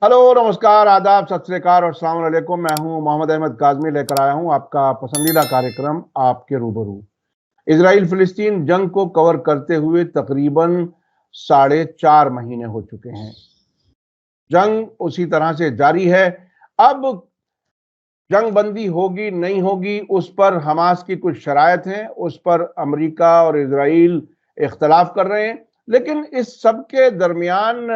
Hello, नमस्कार, आदाब, सत श्री अकाल और अस्सलाम वालेकुम। मैं हूं मोहम्मद अहमद काज़मी, लेकर आया हूं आपका पसंदीदा कार्यक्रम आपके रूबरू। इजराइल फिलिस्तीन जंग को कवर करते हुए तकरीबन 4.5 महीने हो चुके हैं। जंग उसी तरह से जारी है। अब जंग बंदी होगी नहीं होगी, उस पर हमास की कुछ शराइत हैं, उस पर अमेरिका और इजराइल इख्तलाफ कर रहे हैं। लेकिन इस सब के दरमियान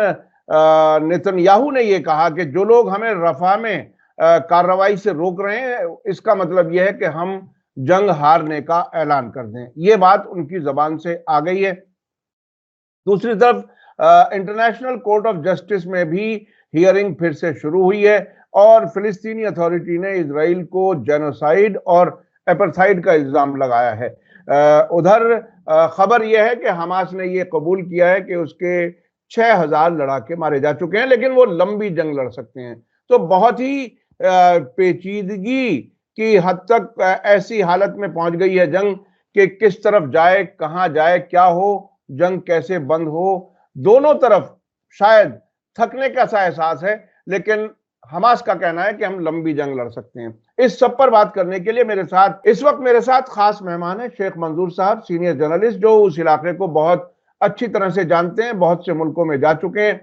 नेतन्याहू ने यह कहा कि जो लोग हमें रफा में कार्रवाई से रोक रहे हैं, इसका मतलब यह है कि हम जंग हारने का ऐलान कर दें। यह बात उनकी जबान से आ गई है। दूसरी तरफ इंटरनेशनल कोर्ट ऑफ जस्टिस में भी हियरिंग फिर से शुरू हुई है और फिलिस्तीनी अथॉरिटी ने इजराइल को जेनोसाइड और एपार्थाइड का इल्जाम लगाया है। उधर खबर यह है कि हमास ने यह कबूल किया है कि उसके 6,000 लड़ाके मारे जा चुके हैं, लेकिन वो लंबी जंग लड़ सकते हैं। तो बहुत ही पेचीदगी की हद तक ऐसी हालत में पहुंच गई है जंग कि किस तरफ जाए, कहां जाए, क्या हो, जंग कैसे बंद हो। दोनों तरफ शायद थकने का सा एहसास है, लेकिन हमास का कहना है कि हम लंबी जंग लड़ सकते हैं। इस सब पर बात करने के लिए इस वक्त मेरे साथ खास मेहमान है शेख मंजूर साहब, सीनियर जर्नलिस्ट, जो उस इलाके को बहुत अच्छी तरह से जानते हैं, बहुत से मुल्कों में जा चुके हैं,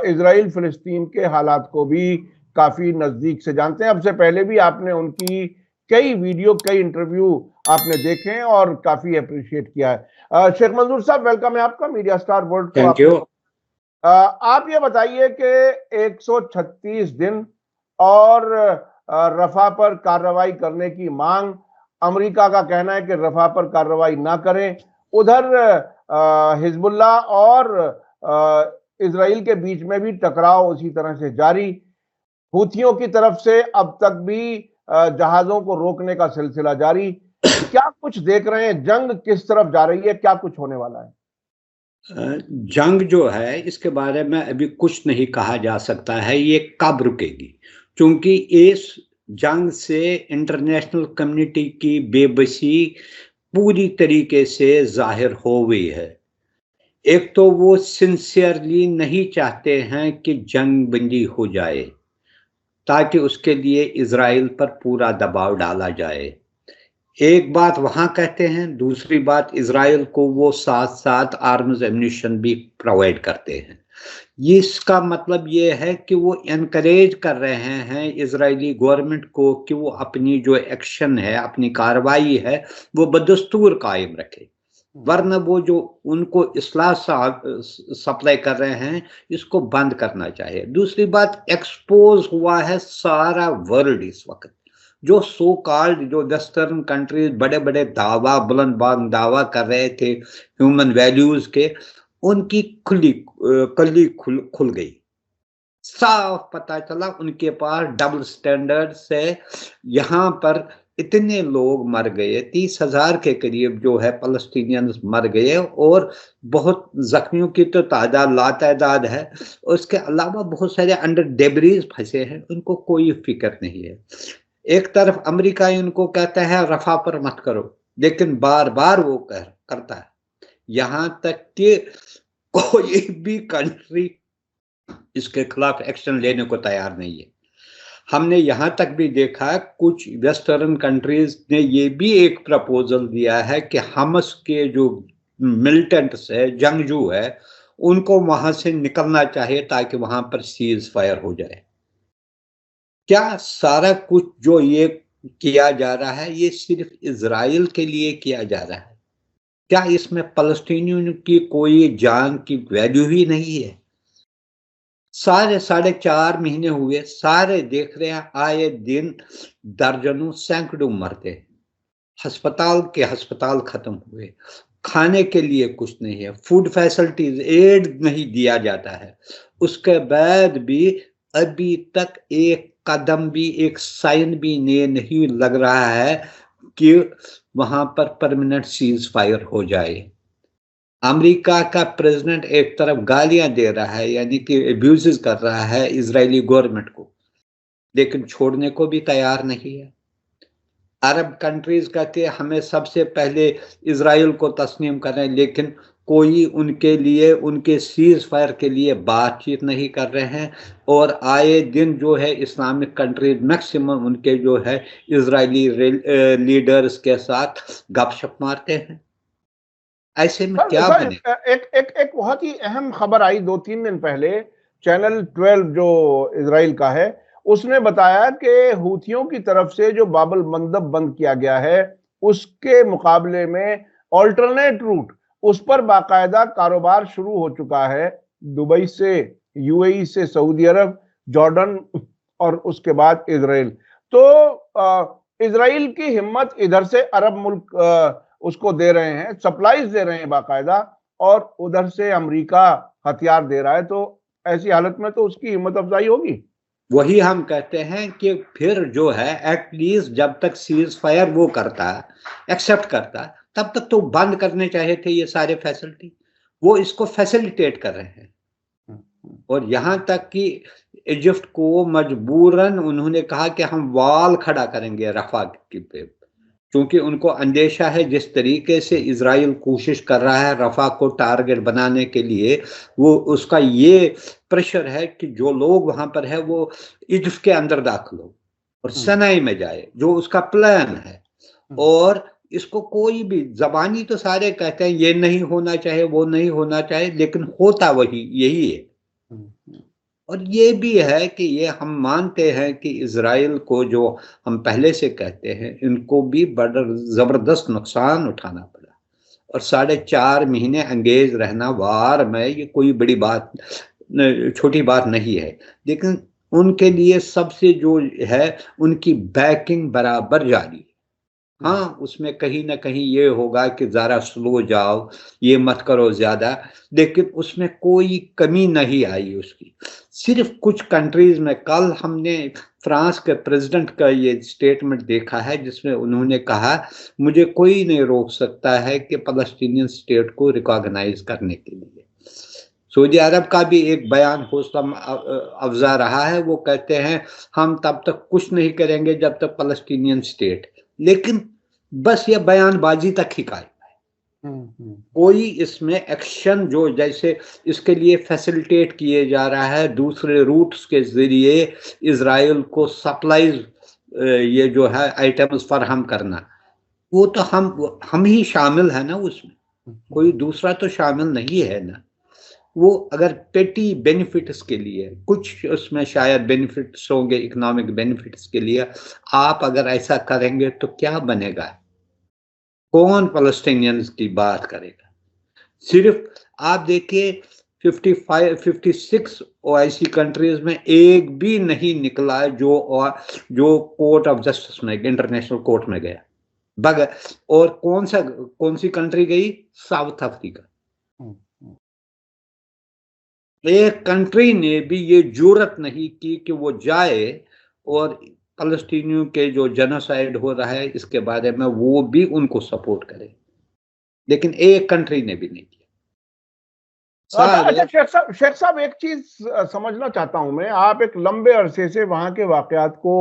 इजराइल फिलिस्तीन के हालात को भी काफी नजदीक से जानते हैं। अब से पहले भी आपने उनकी कई वीडियो, कई इंटरव्यू आपने देखे हैं और काफी अप्रिशिएट किया है। शेख मंजूर साहब, वेलकम है आपका मीडिया स्टार वर्ल्ड को। Thank you. आप ये बताइए कि 136 दिन और रफा पर कार्रवाई करने की मांग, अमेरिका का कहना है कि रफा पर कार्रवाई ना करें। उधर हिजबुल्लाह और इजराइल के बीच में भी टकराव उसी तरह से जारी। हूथियों की तरफ से अब तक भी जहाजों को रोकने का सिलसिला जारी। क्या कुछ देख रहे हैं, जंग किस तरफ जा रही है, क्या कुछ होने वाला है? जंग जो है इसके बारे में अभी कुछ नहीं कहा जा सकता है, ये कब रुकेगी, क्योंकि इस जंग से इंटरनेशनल कम्युनिटी की बेबसी पूरी तरीके से जाहिर हो गई है। एक तो वो सिंसियरली नहीं चाहते हैं कि जंग बंदी हो जाए ताकि उसके लिए इजराइल पर पूरा दबाव डाला जाए। एक बात वहां कहते हैं, दूसरी बात इजराइल को वो साथ साथ आर्म्स एम्यूनिशन भी प्रोवाइड करते हैं। इसका मतलब ये है कि वो एनकरेज कर रहे हैं इजरायली गवर्नमेंट को कि वो अपनी जो एक्शन है, अपनी कार्रवाई है, वो बदस्तूर कायम रखे, वरना वो जो उनको इस्लाह सप्लाई कर रहे हैं इसको बंद करना चाहिए। दूसरी बात, एक्सपोज हुआ है सारा वर्ल्ड इस वक्त। जो सो कॉल्ड जो वेस्टर्न कंट्रीज बड़े बड़े दावा, बुलंद बांग दावा कर रहे थे ह्यूमन वैल्यूज के, उनकी कली खुल गई। साफ पता चला उनके पास डबल स्टैंडर्ड से। यहाँ पर इतने लोग मर गए, 30,000 के करीब जो है फलस्तीनियंस मर गए और बहुत जख्मियों की तो तादाद लातादाद है। उसके अलावा बहुत सारे अंडर डेब्रीज फंसे हैं, उनको कोई फिक्र नहीं है। एक तरफ अमेरिका इनको कहता है रफा पर मत करो, लेकिन बार बार वो करता है। यहां तक कि कोई भी कंट्री इसके खिलाफ एक्शन लेने को तैयार नहीं है। हमने यहां तक भी देखा कुछ वेस्टर्न कंट्रीज ने ये भी एक प्रपोजल दिया है कि हमास के जो मिलिटेंट्स है, जंगजू है, उनको वहां से निकलना चाहिए ताकि वहां पर सीज फायर हो जाए। क्या सारा कुछ जो ये किया जा रहा है ये सिर्फ इजराइल के लिए किया जा रहा है? क्या इसमें फलस्तीनियों की कोई जान की वैल्यू ही नहीं है? सारे 4.5 महीने हुए, सारे देख रहे हैं, आए दिन दर्जनों सैकड़ों मरते हैं। हस्पताल खत्म हुए, खाने के लिए कुछ नहीं है, फूड फैसिलिटीज, एड नहीं दिया जाता है। उसके बाद भी अभी तक एक कदम भी, एक साइन भी नहीं लग रहा है कि वहां पर परमानेंट सीज फायर हो जाए। अमेरिका का प्रेसिडेंट एक तरफ गालियां दे रहा है, यानी कि अब्यूज कर रहा है इजरायली गवर्नमेंट को, लेकिन छोड़ने को भी तैयार नहीं है। अरब कंट्रीज कहते हैं हमें सबसे पहले इजराइल को तस्लीम करें, लेकिन कोई उनके लिए, उनके सीज फायर के लिए बातचीत नहीं कर रहे हैं, और आए दिन जो है इस्लामिक कंट्रीज मैक्सिमम उनके जो है इजरायली लीडर्स के साथ गपशप मारते हैं। ऐसे में क्या सर, बने? एक बहुत ही अहम खबर आई 2-3 दिन पहले। चैनल 12 जो इजराइल का है, उसने बताया कि हूथियों की तरफ से जो बाबल मंदब बंद किया गया है, उसके मुकाबले में ऑल्टरनेट रूट, उस पर बाकायदा कारोबार शुरू हो चुका है। दुबई से, यूएई से सऊदी अरब, जॉर्डन और उसके बाद इजराइल। तो इजराइल की हिम्मत, इधर से अरब मुल्क उसको दे रहे हैं, सप्लाईज दे रहे हैं बाकायदा, और उधर से अमेरिका हथियार दे रहा है। तो ऐसी हालत में तो उसकी हिम्मत अफजाई होगी। वही हम कहते हैं कि फिर जो है एटलीस्ट जब तक सीज फायर वो करता है, एक्सेप्ट करता है, तब तक तो बंद करने चाहिए थे ये सारे फैसिलिटी। वो इसको फैसिलिटेट कर रहे हैं। और यहां तक कि इजिप्ट को मजबूरन उन्होंने कहा कि हम वाल खड़ा करेंगे रफा की पे, क्योंकि उनको अंदेशा है जिस तरीके से इजराइल कोशिश कर रहा है रफा को टारगेट बनाने के लिए, वो उसका ये प्रेशर है कि जो लोग वहां पर है वो इजिप्ट के अंदर दाखिल हो और सनाई में जाए, जो उसका प्लान है। और इसको कोई भी, जबानी तो सारे कहते हैं ये नहीं होना चाहिए, वो नहीं होना चाहिए, लेकिन होता वही यही है। और ये भी है कि ये हम मानते हैं कि इजराइल को, जो हम पहले से कहते हैं, इनको भी बड़ा जबरदस्त नुकसान उठाना पड़ा। और 4.5 महीने अंगेज रहना वार में, ये कोई बड़ी बात, छोटी बात नहीं है। लेकिन उनके लिए सबसे जो है उनकी बैकिंग बराबर जारी है। हाँ, उसमें कहीं ना कहीं ये होगा कि जरा स्लो जाओ, ये मत करो ज्यादा, लेकिन उसमें कोई कमी नहीं आई उसकी। सिर्फ कुछ कंट्रीज में, कल हमने फ्रांस के प्रेसिडेंट का ये स्टेटमेंट देखा है जिसमें उन्होंने कहा मुझे कोई नहीं रोक सकता है कि फलस्तीनियन स्टेट को रिकॉग्नाइज करने के लिए। सऊदी अरब का भी एक बयान हौसला अफजा रहा है, वो कहते हैं हम तब तक कुछ नहीं करेंगे जब तक फलस्तीनियन स्टेट, लेकिन बस ये बयानबाजी तक ही कायम है। कोई इसमें एक्शन जो जैसे इसके लिए फैसिलिटेट किए जा रहा है दूसरे रूट्स के जरिए इजराइल को सप्लाईज, ये जो है आइटम्स फराहम करना, वो तो हम ही शामिल है ना उसमें, कोई दूसरा तो शामिल नहीं है ना। वो अगर पेटी बेनिफिट्स के लिए, कुछ उसमें शायद बेनिफिट्स होंगे, इकोनॉमिक बेनिफिट्स के लिए आप अगर ऐसा करेंगे तो क्या बनेगा? कौन फलस्तीनियंस की बात करेगा? सिर्फ आप देखिए 56 ओआईसी कंट्रीज में एक भी नहीं निकला जो कोर्ट ऑफ जस्टिस में, इंटरनेशनल कोर्ट में गया बगैर। और कौन सी कंट्री गई? South Africa. एक कंट्री ने भी ये जुर्रत नहीं की कि वो जाए और फलस्तीनियों के जो जेनोसाइड हो रहा है इसके बारे में वो भी उनको सपोर्ट करे, लेकिन एक कंट्री ने भी नहीं किया। अच्छा शेख साहब, एक चीज समझना चाहता हूं मैं। आप एक लंबे अरसे से वहां के वाकयात को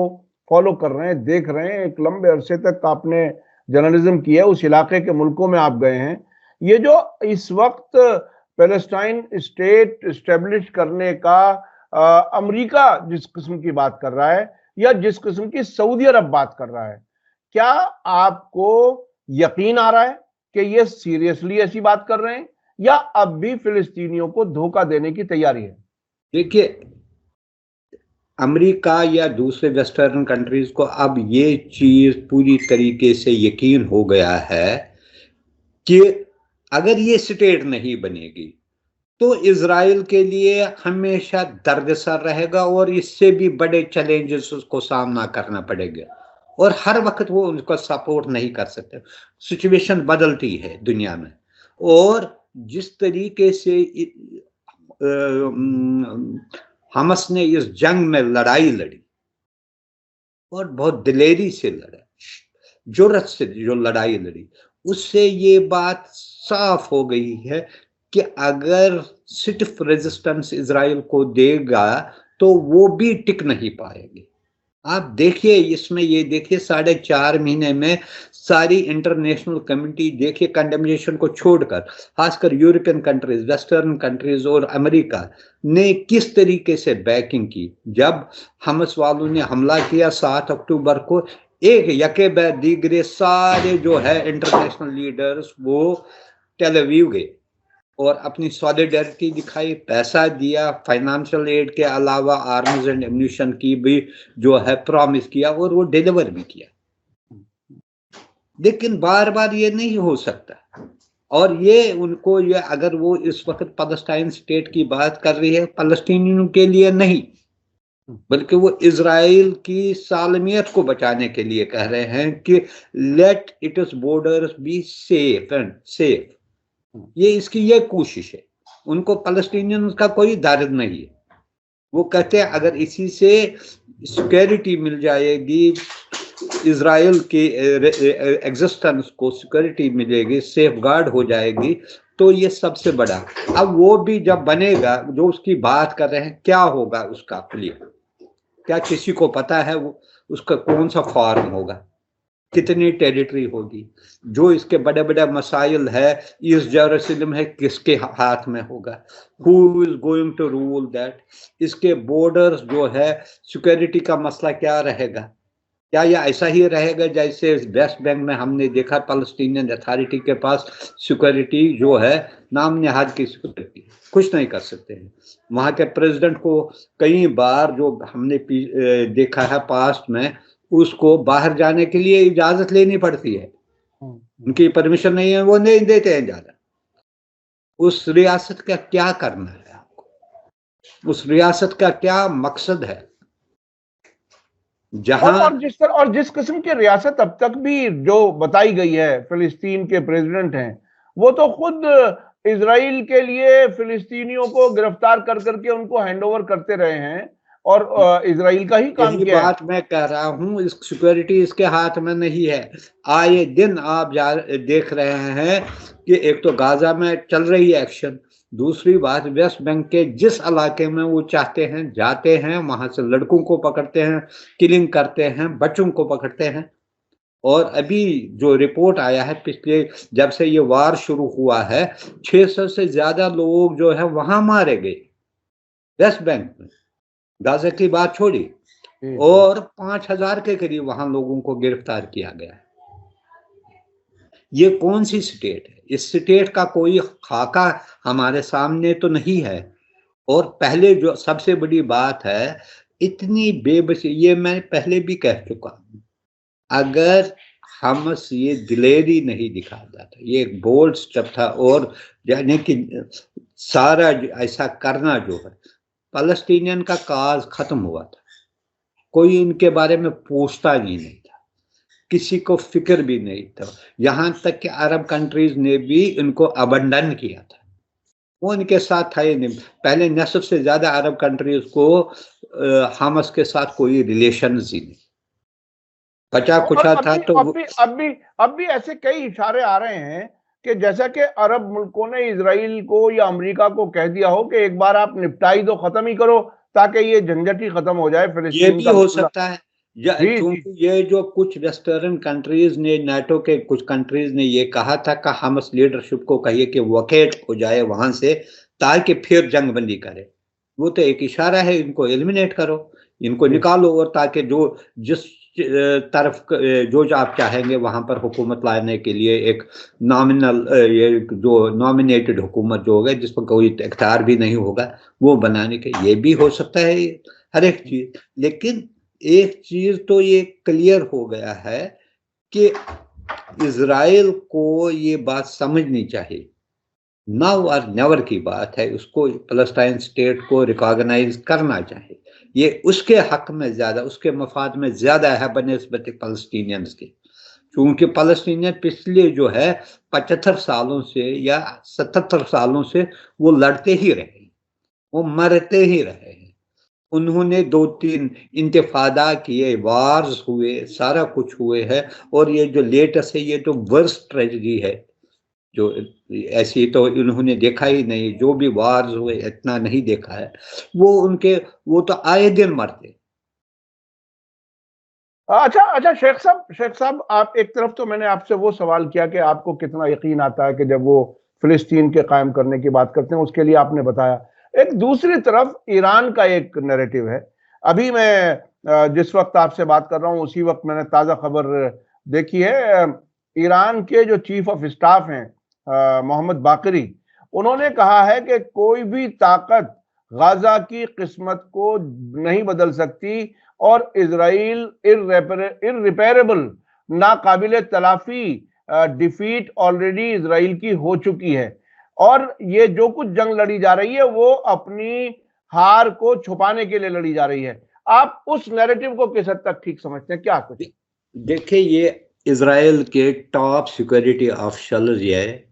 फॉलो कर रहे हैं, देख रहे हैं, एक लंबे अरसे तक आपने जर्नलिज्म किया, उस इलाके के मुल्कों में आप गए हैं। ये जो इस वक्त पैलेस्टाइन स्टेट इस्टेब्लिश करने का अमेरिका जिस किस्म की बात कर रहा है, या जिस किस्म की सऊदी अरब बात कर रहा है, क्या आपको यकीन आ रहा है कि ये सीरियसली ऐसी बात कर रहे हैं, या अब भी फिलिस्तीनियों को धोखा देने की तैयारी है? देखिए, अमेरिका या दूसरे वेस्टर्न कंट्रीज को अब ये चीज पूरी तरीके से यकीन हो गया है कि अगर ये स्टेट नहीं बनेगी तो इजराइल के लिए हमेशा दर्दसर रहेगा और इससे भी बड़े चैलेंजेस उसको सामना करना पड़ेगा, और हर वक्त वो उनको सपोर्ट नहीं कर सकते। सिचुएशन बदलती है दुनिया में, और जिस तरीके से हमस ने इस जंग में लड़ाई लड़ी और बहुत दिलेरी से लड़ा, जुर्रत से जो लड़ाई लड़ी, उससे ये बात साफ हो गई है कि अगर सिर्फ रेजिस्टेंस इजराइल को देगा तो वो भी टिक नहीं पाएगी। आप देखिए इसमें, ये देखिए 4.5 महीने में सारी इंटरनेशनल कम्युनिटी देखिए, कंडेमनेशन को छोड़कर खासकर यूरोपियन कंट्रीज, वेस्टर्न कंट्रीज और अमेरिका ने किस तरीके से बैकिंग की। जब हमस वालों ने हमला किया 7 अक्टूबर को, एक यके बाद दीगरे सारे जो है इंटरनेशनल लीडर्स वो टेल अवीव गए और अपनी सॉलिडारिटी दिखाई, पैसा दिया, फाइनेंशियल एड के अलावा आर्म्स एंड एम्यूनिशन की भी जो है प्रॉमिस किया और वो डिलीवर भी किया। लेकिन बार बार ये नहीं हो सकता, और ये उनको, ये अगर वो इस वक्त पैलेस्टाइन स्टेट की बात कर रही है, फलस्तीनियों के लिए नहीं बल्कि वो इजराइल की सालमियत को बचाने के लिए कह रहे हैं कि let its borders be safe and safe. ये इसकी ये कोशिश है। उनको पैलेस्टीनियंस का कोई दर्द नहीं है। वो कहते हैं अगर इसी से सिक्योरिटी मिल जाएगी, इजराइल के एग्जिस्टेंस को सिक्योरिटी मिलेगी, सेफ गार्ड हो जाएगी, तो ये सबसे बड़ा। अब वो भी जब बनेगा, जो उसकी बात कर रहे हैं, क्या होगा उसका क्लियर, क्या किसी को पता है वो उसका कौन सा फॉर्म होगा, कितनी टेरिटरी होगी? जो इसके बड़े बड़े मसाइल है, ईस्ट जेरूसलम है, किसके हाथ में होगा? Who is going to rule that? इसके बॉर्डर्स जो है, सिक्योरिटी का मसला क्या रहेगा? क्या यह ऐसा ही रहेगा जैसे वेस्ट बैंक में हमने देखा, पैलेस्टीनियन अथॉरिटी के पास सिक्योरिटी जो है नाम निहाद की सिक्योरिटी, कुछ नहीं कर सकते हैं। वहाँ के प्रेसिडेंट को कई बार जो हमने देखा है पास्ट में, उसको बाहर जाने के लिए इजाजत लेनी पड़ती है, उनकी परमिशन नहीं है, वो नहीं देते हैं इजाजत। उस रियासत का क्या करना है आपको? उस रियासत का क्या मकसद है? जहां और जिस किस्म की रियासत अब तक भी जो बताई गई है, फिलिस्तीन के प्रेसिडेंट हैं, वो तो खुद इजराइल के लिए फिलिस्तीनियों को गिरफ्तार कर करके उनको हैंडओवर करते रहे हैं और इजराइल का ही काम किया है। बात मैं कह रहा हूं, इस सिक्योरिटी इसके हाथ में नहीं है। आए दिन आप देख रहे हैं कि एक तो गाजा में चल रही है एक्शन, दूसरी बात वेस्ट बैंक के जिस इलाके में वो चाहते हैं जाते हैं, वहां से लड़कों को पकड़ते हैं, किलिंग करते हैं, बच्चों को पकड़ते हैं। और अभी जो रिपोर्ट आया है, पिछले जब से ये वार शुरू हुआ है, 600 से ज्यादा लोग जो है वहां मारे गए वेस्ट बैंक में, गाजा की बात छोड़ी, और 5000 के करीब वहां लोगों को गिरफ्तार किया गया है। ये कौन सी स्टेट है? इस स्टेट का कोई खाका हमारे सामने तो नहीं है। और पहले जो सबसे बड़ी बात है, इतनी बेबसी, ये मैं पहले भी कह चुका हूं, अगर हमस ये दिलेरी नहीं दिखाता था, ये एक बोल्ड स्टेप था, और यानी कि सारा ऐसा करना जो है, पैलेस्टीनियन का काज खत्म हुआ था। कोई इनके बारे में पूछता ही नहीं था, किसी को फिक्र भी नहीं था। यहां तक कि अरब कंट्रीज ने भी इनको अबंडन किया था, वो इनके साथ था ही नहीं। पहले नस्ब से ज्यादा अरब कंट्रीज को हमस के साथ कोई रिलेशन ही नहीं, बचा कुचा था। तो अब भी ऐसे कई इशारे आ रहे हैं कि जैसा कि अरब मुल्कों ने इजराइल को या अमेरिका को कह दिया हो कि एक बार आप निपटाई दो, खत्म ही करो, ताकि ये झंझट ही खत्म हो जाए फिलिस्तीन ये भी का हो मसला। सकता है, क्योंकि ये जो कुछ वेस्टर्न कंट्रीज ने, नाटो के कुछ कंट्रीज ने ये कहा था कि हमस लीडरशिप को कहिए कि वकेट हो जाए वहां से, ताकि फिर जंग बंदी करे। वो तो एक इशारा है, इनको एलिमिनेट करो, इनको निकालो, और ताकि जो जिस तरफ जो आप चाहेंगे वहां पर हुकूमत लाने के लिए एक नॉमिनल, ये जो नॉमिनेटेड हुकूमत जो होगा, जिस पर कोई इख्तियार भी नहीं होगा, वो बनाने के, ये भी हो सकता है हर एक चीज। लेकिन एक चीज तो ये क्लियर हो गया है कि इजराइल को ये बात समझनी चाहिए, नाउ और नेवर की बात है, उसको पैलेस्टाइन स्टेट को रिकॉग्नाइज करना चाहिए। ये उसके हक में ज्यादा, उसके मफाद में ज्यादा है बनिस्बत पैलेस्टीनियंस के, क्योंकि पैलेस्टीनियन पिछले जो है 75 सालों से या 77 सालों से वो लड़ते ही रहे, वो मरते ही रहे हैं। उन्होंने 2-3 इंतिफादा किए, वार्स हुए, सारा कुछ हुए है, और ये जो लेटेस्ट है, ये तो वर्स्ट ट्रेजेडी है, जो ऐसी तो इन्होंने देखा ही नहीं, जो भी वार्स हुए इतना नहीं देखा है। वो तो आए दिन मरते, अच्छा अच्छा, शेख साहब, आप एक तरफ तो मैंने आपसे वो सवाल किया कि आपको कितना यकीन आता है कि जब वो फिलिस्तीन के कायम करने की बात करते हैं, उसके लिए आपने बताया। एक दूसरी तरफ ईरान का एक नैरेटिव है। अभी मैं जिस वक्त आपसे बात कर रहा हूं उसी वक्त मैंने ताजा खबर देखी है। ईरान के जो चीफ ऑफ स्टाफ हैं मोहम्मद बाकरी, उन्होंने कहा है कि कोई भी ताकत गाजा की किस्मत को नहीं बदल सकती और इजराइल इररिपेरेबल, नाकाबिले तलाफी डिफीट ऑलरेडी इजराइल की हो चुकी है और ये जो कुछ जंग लड़ी जा रही है वो अपनी हार को छुपाने के लिए लड़ी जा रही है। आप उस नैरेटिव को किस हद तक ठीक समझते हैं? क्या कुछ देखिए, ये इजराइल के टॉप सिक्योरिटी ऑफिशियल, ये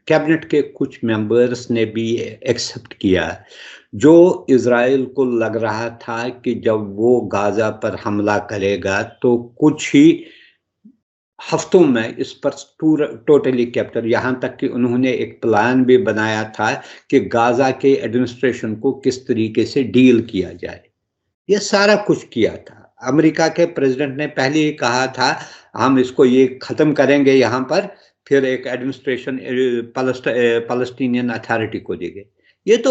कैबिनेट के कुछ मेंबर्स ने भी एक्सेप्ट किया। जो इजराइल को लग रहा था कि जब वो गाजा पर हमला करेगा तो कुछ ही हफ्तों में इस पर टोटली कैप्चर, यहां तक कि उन्होंने एक प्लान भी बनाया था कि गाजा के एडमिनिस्ट्रेशन को किस तरीके से डील किया जाए। ये सारा कुछ किया था। अमेरिका के प्रेसिडेंट ने पहले ही कहा था हम इसको ये खत्म करेंगे यहाँ पर, फिर एक एडमिनिस्ट्रेशन पैलेस्टीनियन अथॉरिटी को देंगे। ये तो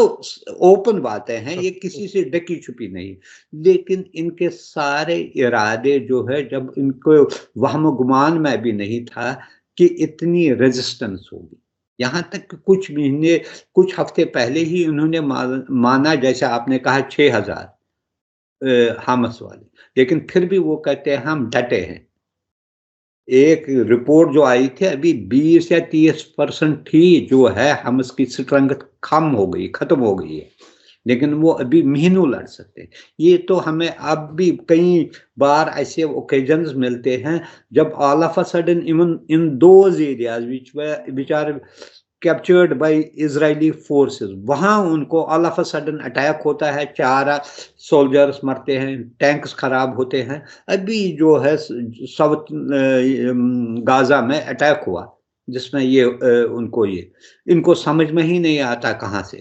ओपन बातें हैं, ये किसी से ढकी छुपी नहीं। लेकिन इनके सारे इरादे जो है, जब इनको वहम गुमान में भी नहीं था कि इतनी रेजिस्टेंस होगी। यहाँ तक कि कुछ हफ्ते पहले ही उन्होंने माना, जैसे आपने कहा 6000 हामस वाले, लेकिन फिर भी वो कहते हैं हम डटे हैं। एक रिपोर्ट जो आई थी अभी 20 या 30% ही जो है हमस की स्ट्रेंथ खत्म हो गई है, लेकिन वो अभी महीनों लड़ सकते हैं। ये तो हमें अब भी कई बार ऐसे ओकेजन्स मिलते हैं जब all of a sudden even in those areas which are captured by Israeli forces, वहां उनको all of a sudden attack होता है, 4 सोल्जर्स मरते हैं, टैंक्स खराब होते हैं। अभी जो है साउथ गाजा में अटैक हुआ जिसमें ये इनको समझ में ही नहीं आता कहां से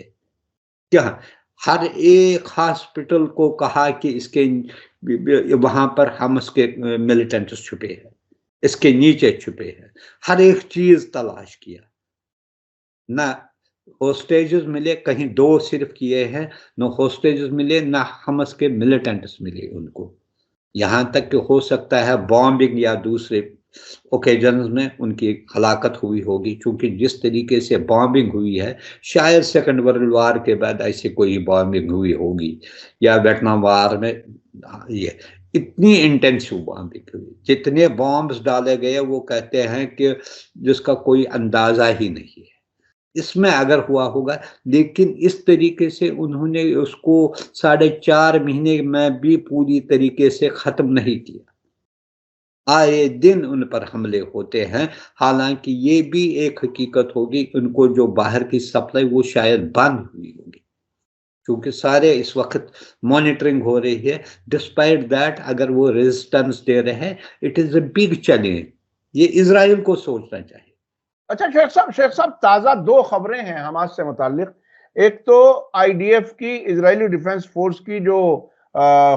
क्या। हर एक हॉस्पिटल को कहा कि इसके वहां पर हमस के मिलिटेंट्स छुपे हैं, इसके नीचे छुपे हैं, हर एक चीज तलाश किया, ना होस्टेजेस मिले, कहीं 2 सिर्फ किए हैं, ना होस्टेजेस मिले, ना हमस के मिलिटेंट्स मिले उनको। यहाँ तक कि हो सकता है बॉम्बिंग या दूसरे ओकेजन्स में उनकी हलाकत हुई होगी, क्योंकि जिस तरीके से बॉम्बिंग हुई है शायद सेकंड वर्ल्ड वार के बाद ऐसी कोई बॉम्बिंग हुई होगी, या वियतनाम वार में ये इतनी इंटेंसिव बॉम्बिंग हुई, जितने बॉम्ब्स डाले गए वो कहते हैं कि जिसका कोई अंदाजा ही नहीं है इसमें अगर हुआ होगा। लेकिन इस तरीके से उन्होंने उसको 4.5 महीने में भी पूरी तरीके से खत्म नहीं किया। आए दिन उन पर हमले होते हैं, हालांकि ये भी एक हकीकत होगी उनको जो बाहर की सप्लाई वो शायद बंद हुई होगी, क्योंकि सारे इस वक्त मॉनिटरिंग हो रही है। डिस्पाइट दैट अगर वो रेजिस्टेंस दे रहे हैं, it is a big challenge, ये इजराइल को सोचना चाहिए। अच्छा शेख साहब, ताजा 2 खबरें हैं हमास से मुताल्लिक। एक तो आईडीएफ की, इजरायली डिफेंस फोर्स की जो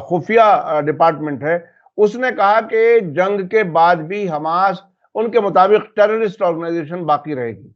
खुफिया डिपार्टमेंट है, उसने कहा कि जंग के बाद भी हमास उनके मुताबिक टेररिस्ट ऑर्गेनाइजेशन बाकी रहेगी।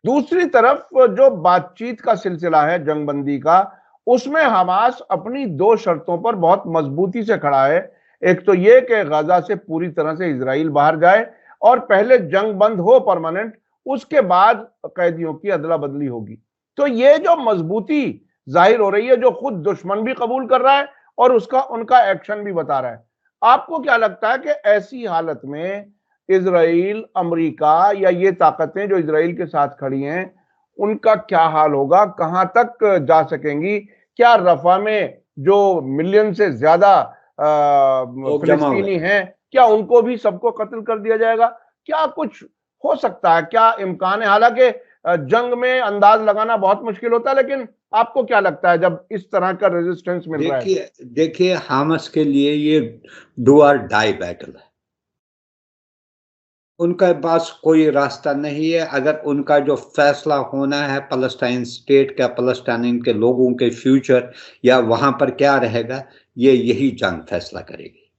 दूसरी तरफ जो बातचीत का सिलसिला है जंगबंदी का, उसमें हमास अपनी 2 शर्तों पर बहुत मजबूती से खड़ा है। एक तो यह कि गाजा से पूरी तरह से इजराइल बाहर जाए और पहले जंग बंद हो परमानेंट, उसके बाद कैदियों की अदला बदली होगी। तो ये जो मजबूती जाहिर हो रही है, जो खुद दुश्मन भी कबूल कर रहा है और उसका उनका एक्शन भी बता रहा है, आपको क्या लगता है कि ऐसी हालत में इजराइल, अमेरिका या ये ताकतें जो इजराइल के साथ खड़ी हैं, उनका क्या हाल होगा? कहां तक जा सकेंगी? क्या रफा में जो मिलियन से ज्यादा फिलिस्तीनी हैं, क्या उनको भी सबको कत्ल कर दिया जाएगा? क्या कुछ हो सकता है? क्या इम्कान है? हालांकि जंग में अंदाज लगाना बहुत मुश्किल होता है, लेकिन आपको क्या लगता है जब इस तरह का रेजिस्टेंस मिल रहा है? देखिए हामस के लिए ये डू और डाई बैटल है। उनके पास कोई रास्ता नहीं है। अगर उनका जो फैसला होना है पैलेस्टाइन स्टेट का, पैलेस्टाइन के लोगों के फ्यूचर या वहां पर क्या रहेगा, ये यही जंग फैसला करेगी।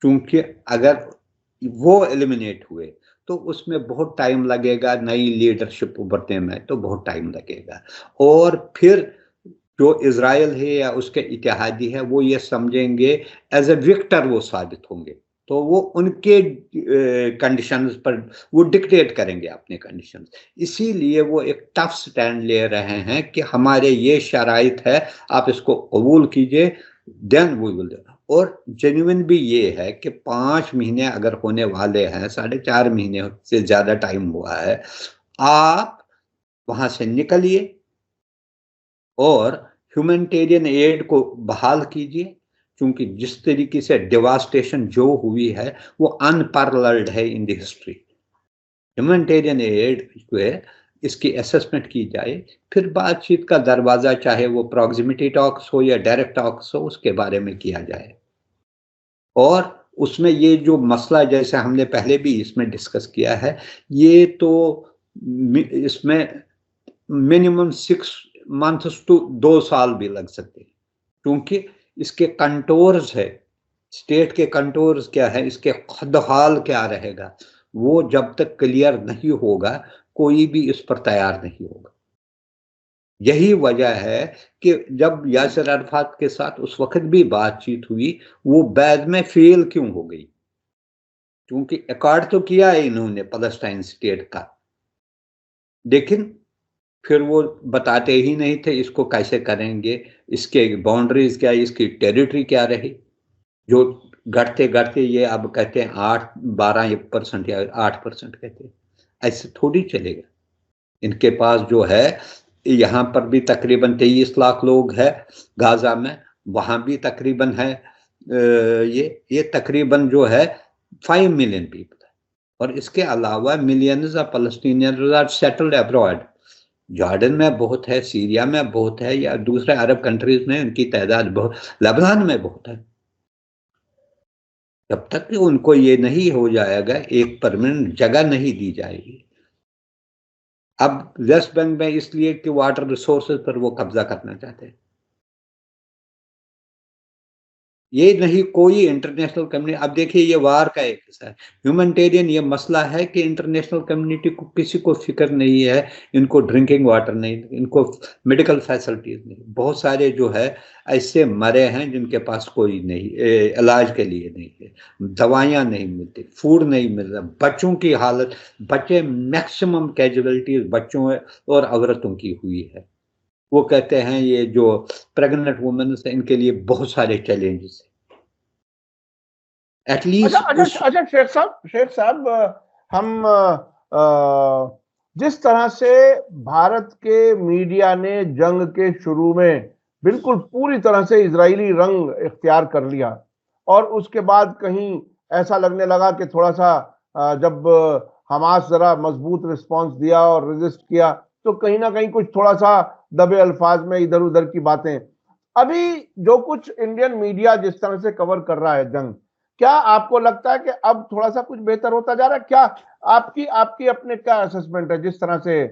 क्योंकि अगर वो एलिमिनेट हुए तो उसमें बहुत टाइम लगेगा, नई लीडरशिप उभरने में तो बहुत टाइम लगेगा। और फिर जो इजराइल है या उसके इत्तेहादी है वो ये समझेंगे एज ए विक्टर वो साबित होंगे, तो वो उनके कंडीशंस पर वो डिक्टेट करेंगे अपने कंडीशंस। इसीलिए वो एक टफ स्टैंड ले रहे हैं कि हमारे ये शराइत है, आप इसको कबूल कीजिए, देन वी विल। और जेन्युइन भी ये है कि 5 महीने अगर होने वाले हैं, 4.5 महीने से ज्यादा टाइम हुआ है, आप वहां से निकलिए और ह्यूमैनिटेरियन एड को बहाल कीजिए, क्योंकि जिस तरीके से डिवास्टेशन जो हुई है वो अनपैरेलल्ड है in the history. Humanitarian add जो है इसकी असेसमेंट की जाए, फिर बातचीत का दरवाजा, चाहे वो प्रॉक्सिमिटी टॉक्स हो या डायरेक्ट टॉक्स हो, उसके बारे में किया जाए। और उसमें ये जो मसला, जैसे हमने पहले भी इसमें डिस्कस किया है, ये तो इसमें मिनिमम 6 मंथ्स टू 2 साल भी लग सकते हैं, क्योंकि इसके कंटोर्स है, स्टेट के कंटोर्स क्या है, इसके खदहाल क्या रहेगा, वो जब तक क्लियर नहीं होगा कोई भी इस पर तैयार नहीं होगा। यही वजह है कि जब यासिर अरफात के साथ उस वक्त भी बातचीत हुई, वो बाद में फेल क्यों हो गई, क्योंकि अकॉर्ड तो किया है इन्होंने पैलेस्टाइन स्टेट का, लेकिन फिर वो बताते ही नहीं थे इसको कैसे करेंगे, इसके बाउंड्रीज क्या, इसकी टेरिटरी क्या रही। जो घटते घटते ये अब कहते हैं 12% या 8% कहते हैं, ऐसे थोड़ी चलेगा। इनके पास जो है, यहाँ पर भी तकरीबन 23 लाख लोग हैं गाजा में, वहां भी तकरीबन है ये तकरीबन जो है 5 मिलियन पीपल है। और इसके अलावा millions of Palestinians are settled abroad. Jordan में बहुत है, सीरिया में बहुत है, या दूसरे अरब कंट्रीज में उनकी तादाद बहुत, लेबनान में बहुत है। जब तक कि उनको ये नहीं हो जाएगा, एक परमानेंट जगह नहीं दी जाएगी। अब वेस्ट बैंक में इसलिए कि वाटर रिसोर्सेज पर वो कब्जा करना चाहते हैं, ये नहीं कोई इंटरनेशनल कम्युनिटी। अब देखिए ये वार का एक हिस्सा है, ह्यूमैनिटेरियन ये मसला है कि इंटरनेशनल कम्युनिटी को किसी को फिक्र नहीं है, इनको ड्रिंकिंग वाटर नहीं, इनको मेडिकल फैसिलिटीज नहीं। बहुत सारे जो है ऐसे मरे हैं जिनके पास कोई नहीं, इलाज के लिए नहीं है, दवाइयाँ नहीं मिलती, फूड नहीं मिल रहा, बच्चों की हालत, बच्चे मैक्सिमम कैजुअलिटीज बच्चों और औरतों की हुई है। वो कहते हैं ये जो प्रेग्नेंट वुमेन है इनके लिए बहुत सारे चैलेंजेस हैं। एटलीस्ट अच्छा शेख साहब हम जिस तरह से भारत के मीडिया ने जंग के शुरू में बिल्कुल पूरी तरह से इजरायली रंग इख्तियार कर लिया, और उसके बाद कहीं ऐसा लगने लगा कि थोड़ा सा जब हमास जरा मजबूत रिस्पांस दिया और रेजिस्ट किया, तो कहीं ना कहीं कुछ थोड़ा सा दबे अल्फाज में इधर उधर की बातें। अभी जो कुछ इंडियन मीडिया जिस तरह से कवर कर रहा है जंग, क्या आपको लगता है कि अब थोड़ा सा कुछ बेहतर होता जा रहा है? क्या आपकी आपकी अपने क्या असेसमेंट है जिस तरह से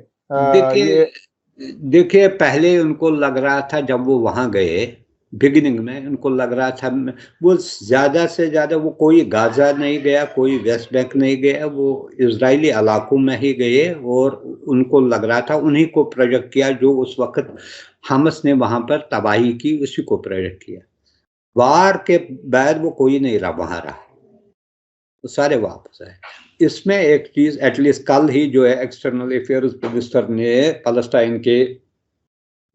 देखिए पहले उनको लग रहा था, जब वो वहां गए बिगिनिंग में उनको लग रहा था वो ज्यादा से ज्यादा वो कोई गाजा नहीं गया, कोई वेस्ट बैंक नहीं गया, वो इजरायली इलाकों में ही गए, और उनको लग रहा था उन्हीं को प्रोजेक्ट किया जो उस वक्त हमस ने वहां पर तबाही की, उसी को प्रोजेक्ट किया। वार के बाद वो कोई नहीं रहा, वहां रहा, तो सारे वापस आए। इसमें एक चीज एटलीस्ट कल ही जो है एक्सटर्नल अफेयर्स मिनिस्टर ने पैलेस्टाइन के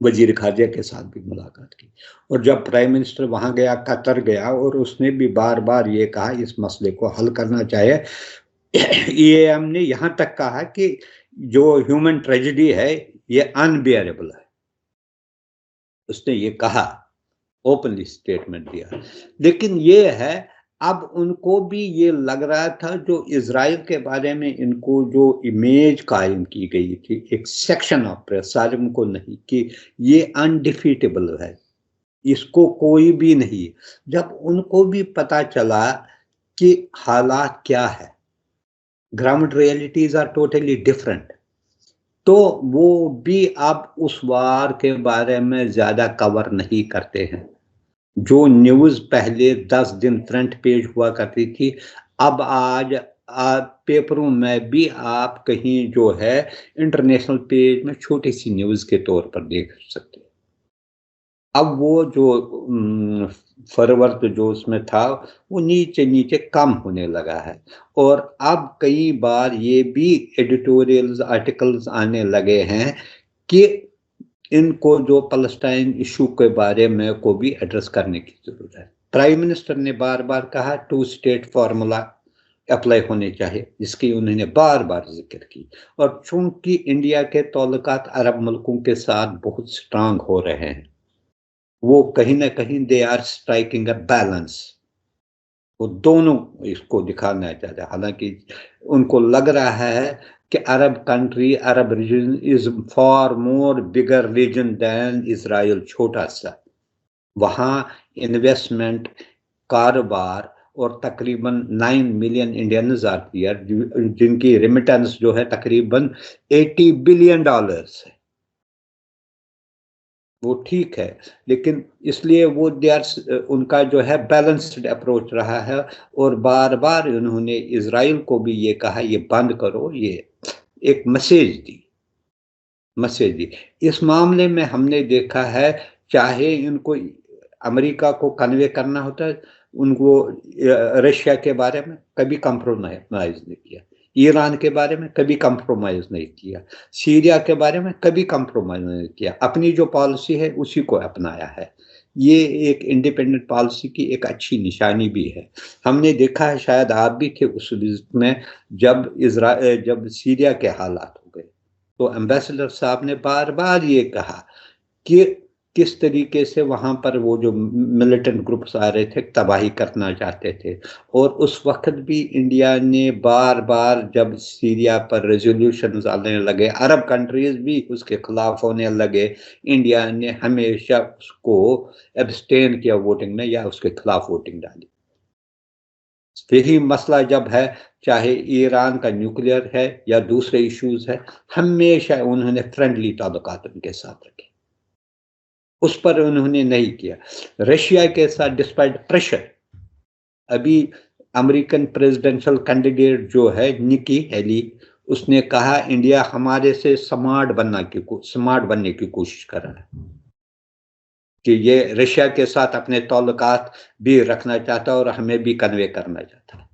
वजीर खारजा के साथ भी मुलाकात की, और जब प्राइम मिनिस्टर वहां गया, कतर गया, और उसने भी बार बार ये कहा इस मसले को हल करना चाहिए। ईएएम ने यहाँ तक कहा कि जो ह्यूमन ट्रेजेडी है ये अनबियरेबल है, उसने ये कहा, ओपनली स्टेटमेंट दिया। लेकिन ये है अब उनको भी ये लग रहा था जो इजराइल के बारे में इनको जो इमेज कायम की गई थी एक सेक्शन ऑफ प्रेस, सालिम को नहीं, कि ये अनडिफीटेबल है, इसको कोई भी नहीं। जब उनको भी पता चला कि हालात क्या है, ground realities are totally different, तो वो भी अब उस वार के बारे में ज्यादा कवर नहीं करते हैं। जो न्यूज़ पहले 10 दिन फ्रंट पेज हुआ करती थी, अब आज पेपरों में भी आप कहीं जो है इंटरनेशनल पेज में छोटी सी न्यूज़ के तौर पर देख सकते हैं। अब वो जो फॉरवर्ड जो उसमें था, वो नीचे-नीचे कम होने लगा है और अब कई बार ये भी एडिटोरियल्स, आर्टिकल्स आने लगे हैं कि इनको जो पैलेस्टाइन इश्यू के बारे में को भी एड्रेस करने की ज़रूरत है। प्राइम मिनिस्टर ने बार-बार कहा 2 स्टेट फार्मूला अप्लाई होने चाहिए, जिसकी उन्होंने बार-बार ज़िक्र की और चूँकि इंडिया के ताल्लुकात अरब मुल्कों के साथ बहुत स्ट्रॉन्ग हो रहे हैं, वो कहीं न कहीं they are striking a balance. वो दोनों इसको दिखाना चाहते हैं। हालाँकि उनको लग रहा है कि अरब region is far more bigger region than Israel छोटा-सा। वहाँ इन्वेस्टमेंट, कारोबार और तकरीबन 9 मिलियन इंडियंस आर हियर जिनकी रेमिटेंस जो है तकरीबन $80 बिलियन है। वो ठीक है, लेकिन इसलिए वो उनका जो है बैलेंस्ड अप्रोच रहा है और बार-बार उन्होंने इज़राइल को भी ये कहा ये बंद करो, ये एक मैसेज दी। इस मामले में हमने देखा है चाहे इनको अमेरिका को कन्वे करना होता है, उनको रशिया के बारे में कभी कंप्रोमाइज़ नहीं किया। ईरान के बारे में कभी कंप्रोमाइज़ नहीं किया, सीरिया के बारे में कभी कंप्रोमाइज़ नहीं किया, अपनी जो पॉलिसी है उसी को अपनाया है। ये एक इंडिपेंडेंट पॉलिसी की एक अच्छी निशानी भी है। हमने देखा है, शायद आप भी थे उस विज़िट में, जब सीरिया के हालात हो गए, तो एम्बेसडर साहब ने बार-बार ये कहा कि किस तरीके से वहाँ पर वो जो मिलिटेंट ग्रुप्स आ रहे थे, तबाही करना चाहते थे और उस वक़्त भी इंडिया ने बार-बार जब सीरिया पर रेज़ोल्यूशंस आने लगे, अरब कंट्रीज़ भी उसके खिलाफ होने लगे, इंडिया ने हमेशा उसको एब्सटेन किया वोटिंग में या उसके खिलाफ वोटिंग डाली। यही मसला जब है, चाहे ईरान का न्यूक्लियर है या दूसरे इश्यूज़ है, हमेशा उन्होंने फ्रेंडली ताल्लुकात उनके साथ रखे। उस पर उन्होंने नहीं किया। रशिया के साथ डिस्पाइट प्रेशर, अभी अमेरिकन प्रेसिडेंशियल कैंडिडेट जो है निकी हेली, उसने कहा इंडिया हमारे से स्मार्ट बनने की कोशिश कर रहा है कि ये रशिया के साथ अपने ताल्लुकात भी रखना चाहता है और हमें भी कन्वे करना चाहता है।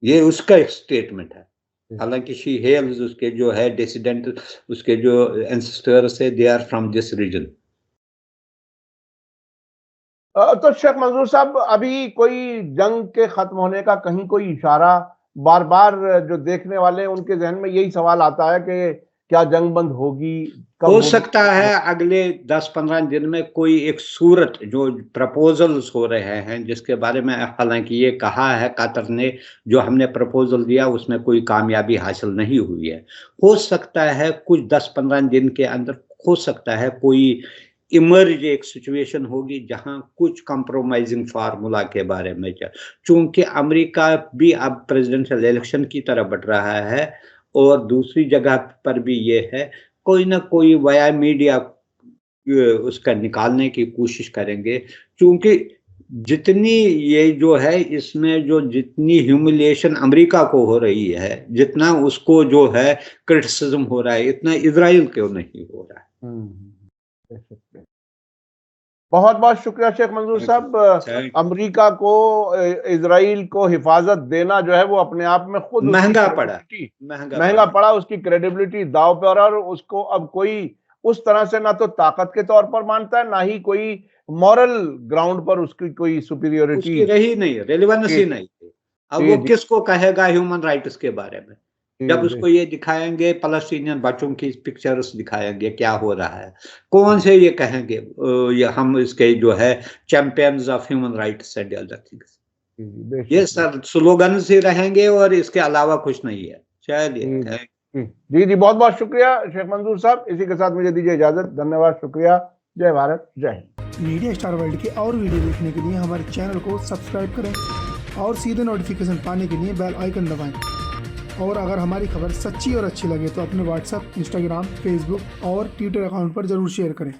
ये उसका एक स्टेटमेंट है। हालांकि शी हेल्स उसके जो है डिसिडेंट, उसके जो एंसेस्टर्स है, they are from this region. तो शेख मंजूर साहब, अभी कोई जंग के खत्म होने का कहीं कोई इशारा? बार बार जो देखने वाले हैं उनके जहन में यही सवाल आता है कि क्या जंग बंद होगी, कब हो होगी? सकता है अगले 10-15 दिन में कोई एक सूरत, जो प्रपोजल्स हो रहे हैं जिसके बारे में हालांकि ये कहा है कतर ने, जो हमने प्रपोजल दिया उसमें कोई कामयाबी हासिल नहीं हुई है। हो सकता है कुछ 10-15 दिन के अंदर हो सकता है कोई इमर्ज एक सिचुएशन होगी जहां कुछ कंप्रोमाइजिंग फार्मूला के बारे में, चूंकि अमेरिका भी अब प्रेसिडेंशियल इलेक्शन की तरफ बढ़ रहा है और दूसरी जगह पर भी ये है, कोई ना कोई वाया मीडिया उसका निकालने की कोशिश करेंगे, क्योंकि जितनी ये जो है इसमें जो जितनी ह्यूमिलिएशन अमेरिका को हो रही है, जितना उसको जो है क्रिटिसिज्म हो रहा है, इतना इजराइल को नहीं हो रहा है। बहुत बहुत शुक्रिया शेख मंजूर साहब। अमेरिका को, इजराइल को हिफाजत देना जो है वो अपने आप में खुद महंगा पड़ा, उसकी क्रेडिबिलिटी दांव पे, और उसको अब कोई उस तरह से ना तो ताकत के तौर पर मानता है, ना ही कोई मॉरल ग्राउंड पर उसकी कोई सुपीरियोरिटी रही नहीं, रेलेवेंस ही नहीं। अब वो किसको कहेगा ह्यूमन राइट्स के बारे में, जब उसको ये दिखाएंगे, पैलेस्टीनियन बच्चों की पिक्चर्स दिखाएंगे क्या हो रहा है, कौन से ये कहेंगे हम इसके जो है champions of human rights and other things. ये सर स्लोगन्स ही रहेंगे और इसके अलावा कुछ नहीं है। चलिए जी जी, बहुत बहुत शुक्रिया शेख मंजूर साहब। इसी के साथ मुझे दीजिए इजाजत। धन्यवाद, शुक्रिया। जय भारत, जय हिंद। मीडिया स्टार वर्ल्ड के और वीडियो देखने के लिए हमारे चैनल को सब्सक्राइब करें और सीधे नोटिफिकेशन पाने के लिए बेल आइकन दबाएं। और अगर हमारी खबर सच्ची और अच्छी लगे तो अपने व्हाट्सएप, इंस्टाग्राम, फेसबुक और ट्विटर अकाउंट पर जरूर शेयर करें।